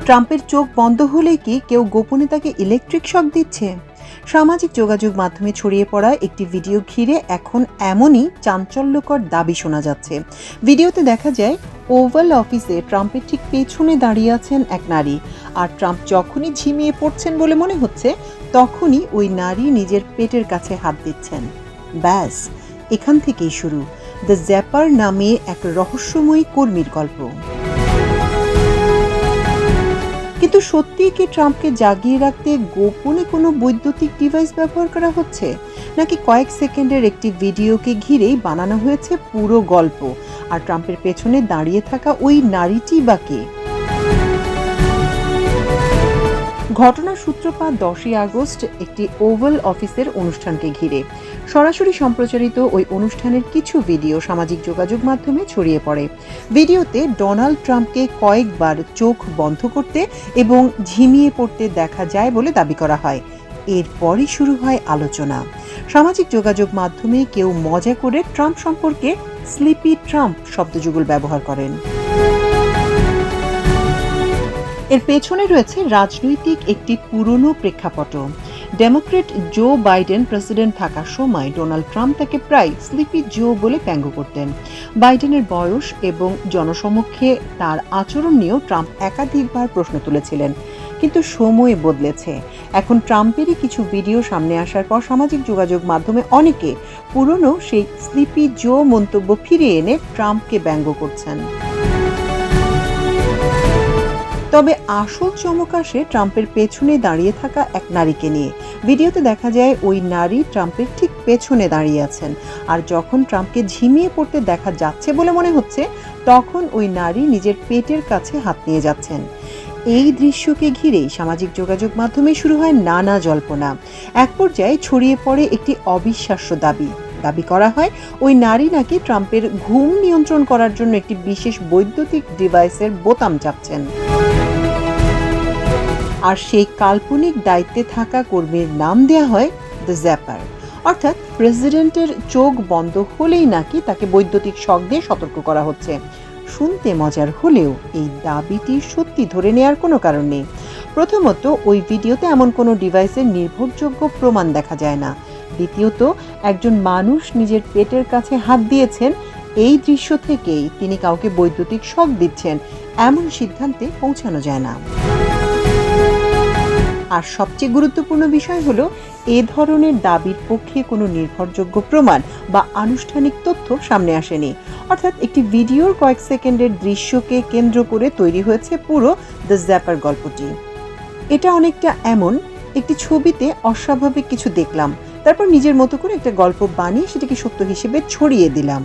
ট্রাম্পের চোখ বন্ধ হলে কি কেউ গোপনে তাকে ইলেকট্রিক শক দিচ্ছে? সামাজিক যোগাযোগ মাধ্যমে ছড়িয়ে পড়া একটি ভিডিও ঘিরে এখন এমনই চাঞ্চল্যকর দাবি শোনা যাচ্ছে। ভিডিওতে দেখা যায় ওভাল অফিসে ট্রাম্পের ঠিক পেছনে দাঁড়িয়ে আছেন এক নারী, আর ট্রাম্প যখনই ঝিমিয়ে পড়ছেন বলে মনে হচ্ছে তখনই ওই নারী নিজের পেটের কাছে হাত দিচ্ছেন। ব্যাস, এখান থেকেই শুরু দ্য জ্যাপার নামে এক রহস্যময়ী কর্মীর গল্প। কিন্তু সত্যিই কি ট্রাম্পকে জাগিয়ে রাখতে গোপনে কোনো বৈদ্যুতিক ডিভাইস ব্যবহার করা হচ্ছে, নাকি কয়েক সেকেন্ডের একটি ভিডিওকে ঘিরেই বানানো হয়েছে পুরো গল্প? আর ট্রাম্পের পেছনে দাঁড়িয়ে থাকা ওই নারীটি বা কে? ঘটনার সূত্রপাত 10ই আগস্ট একটি ওভাল অফিসের অনুষ্ঠানকে ঘিরে। সরাসরি সম্প্রচারিত ওই অনুষ্ঠানের কিছু ভিডিও সামাজিক যোগাযোগ মাধ্যমে ছড়িয়ে পড়ে। ভিডিওতে ডোনাল্ড ট্রাম্পকে কয়েকবার চোখ বন্ধ করতে এবং ঝিমিয়ে পড়তে দেখা যায় বলে দাবি করা হয়। এরপরই শুরু হয় আলোচনা। সামাজিক যোগাযোগ মাধ্যমে কেউ মজা করে ট্রাম্প সম্পর্কে স্লিপি ট্রাম্প শব্দযুগল ব্যবহার করেন। এর পেছনে রয়েছে রাজনৈতিক একটি পুরনো প্রেক্ষাপট। ডেমোক্রেট জো বাইডেন প্রেসিডেন্ট থাকার সময় ডোনাল্ড ট্রাম্প তাকে প্রায় স্লিপি জো বলে ব্যঙ্গ করতেন। বাইডেনের বয়স এবং জনসমক্ষে তার আচরণ নিয়েও ট্রাম্প একাধিকবার প্রশ্ন তুলেছিলেন। কিন্তু সময় বদলেছে। এখন ট্রাম্পেরই কিছু ভিডিও সামনে আসার পর সামাজিক যোগাযোগ মাধ্যমে অনেকে পুরনো সেই স্লিপি জো মন্তব্য ফিরিয়ে এনে ট্রাম্পকে ব্যঙ্গ করছেন। তবে আসল চমক আসে ট্রাম্পের পেছনে দাঁড়িয়ে থাকা এক নারীকে নিয়ে। ভিডিওতে দেখা যায় ওই নারী ট্রাম্পের ঠিক পেছনে দাঁড়িয়ে আছেন, আর যখন ট্রাম্পকে ঝিমিয়ে পড়তে দেখা যাচ্ছে বলে মনে হচ্ছে তখন ওই নারী নিজের পেটের কাছে হাত নিয়ে যাচ্ছেন। এই দৃশ্যকে ঘিরেই সামাজিক যোগাযোগ মাধ্যমে শুরু হয় নানা জল্পনা। এক পর্যায়ে ছড়িয়ে পড়ে একটি অবিশ্বাস্য দাবি করা হয় ওই নারী নাকি ট্রাম্পের ঘুম নিয়ন্ত্রণ করার জন্য একটি বিশেষ বৈদ্যুতিক ডিভাইসের বোতাম চাপছেন। আর সেই কাল্পনিক দায়িত্বে থাকা কর্মীর নাম দেয়া হয় দ্য জ্যাপার। অর্থাৎ প্রেসিডেন্টের চোখ বন্ধ হলেই নাকি তাকে বৈদ্যুতিক শক দিয়ে সতর্ক করা হচ্ছে। শুনতে মজার হলেও এই দাবিটি সত্যি ধরে নেওয়ার কোনো কারণ নেই। প্রথমত, ওই ভিডিওতে এমন কোনো ডিভাইসের নির্ভরযোগ্য প্রমাণ দেখা যায় না। দ্বিতীয়ত, একজন মানুষ নিজের পেটের কাছে হাত দিয়েছেন, এই দৃশ্য থেকেই তিনি কাউকে বৈদ্যুতিক শক দিচ্ছেন এমন সিদ্ধান্তে পৌঁছানো যায় না। আর সবচেয়ে গুরুত্বপূর্ণ বিষয় হলো, এ ধরনের দাবির পক্ষে কোনো নির্ভরযোগ্য প্রমাণ বা আনুষ্ঠানিক তথ্য সামনে আসেনি। অর্থাৎ একটি ভিডিওর কয়েক সেকেন্ডের দৃশ্যকে কেন্দ্র করে তৈরি হয়েছে পুরো দ্য জ্যাপার গল্পটি। এটা অনেকটা এমন, একটি ছবিতে অস্বাভাবিক কিছু দেখলাম, তারপর নিজের মতো করে একটা গল্প বানিয়ে সেটাকে সত্য হিসেবে ছড়িয়ে দিলাম।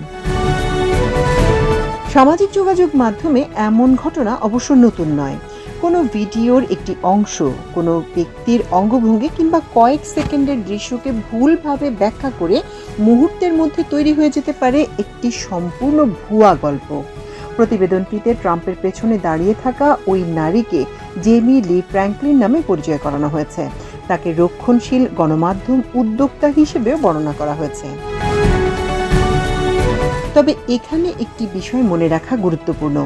সামাজিক যোগাযোগ মাধ্যমে এমন ঘটনা অবশ্য নতুন নয়। কোনো ভিডিওর একটি অংশ, কোনো ব্যক্তির অঙ্গভঙ্গি কিংবা কয়েক সেকেন্ডের দৃশ্যকে ভুলভাবে ব্যাখ্যা করে মুহূর্তের মধ্যে তৈরি হয়ে যেতে পারে একটি সম্পূর্ণ ভুয়া গল্প। প্রতিবেদনটিতে ট্রাম্পের পেছনে দাঁড়িয়ে থাকা ওই নারীকে জেমি লি ফ্র্যাঙ্কলিন নামে পরিচয় করানো হয়েছে। তাকে রক্ষণশীল গণমাধ্যম উদ্যোক্তা হিসেবেও বর্ণনা করা হয়েছে। তবে এখানে একটি বিষয় মনে রাখা গুরুত্বপূর্ণ।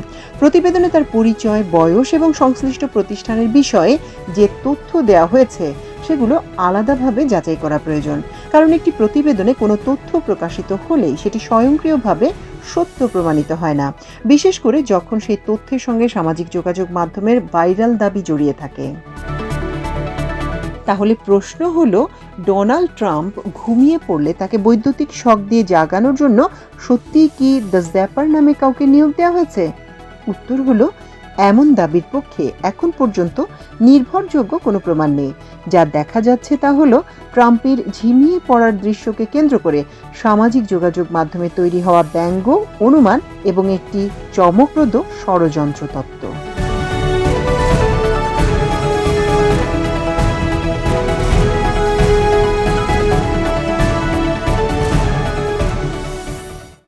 প্রতিবেদনে তার পরিচয়, বয়স এবং সংশ্লিষ্ট প্রতিষ্ঠানের বিষয়ে যে তথ্য দেওয়া হয়েছে সেগুলো আলাদাভাবে যাচাই করা প্রয়োজন। কারণ একটি প্রতিবেদনে কোনো তথ্য প্রকাশিত হলেই সেটি স্বয়ংক্রিয়ভাবে সত্য প্রমাণিত হয় না, বিশেষ করে যখন সেই তথ্যের সঙ্গে সামাজিক যোগাযোগ মাধ্যমের ভাইরাল দাবি জড়িয়ে থাকে। তাহলে প্রশ্ন হলো, ডোনাল্ড ট্রাম্প ঘুমিয়ে পড়লে তাকে বৈদ্যুতিক শক দিয়ে জাগানোর জন্য সত্যিই কি দ্য জ্যাপার নামে কাউকে নিয়োগ দেওয়া হয়েছে? উত্তর হলো, এমন দাবির পক্ষে এখন পর্যন্ত নির্ভরযোগ্য কোনো প্রমাণ নেই। যা দেখা যাচ্ছে তা হলো ট্রাম্পের ঝিমিয়ে পড়ার দৃশ্যকে কেন্দ্র করে সামাজিক যোগাযোগ মাধ্যমে তৈরি হওয়া ব্যঙ্গ, অনুমান এবং একটি চমকপ্রদ ষড়যন্ত্র তত্ত্ব।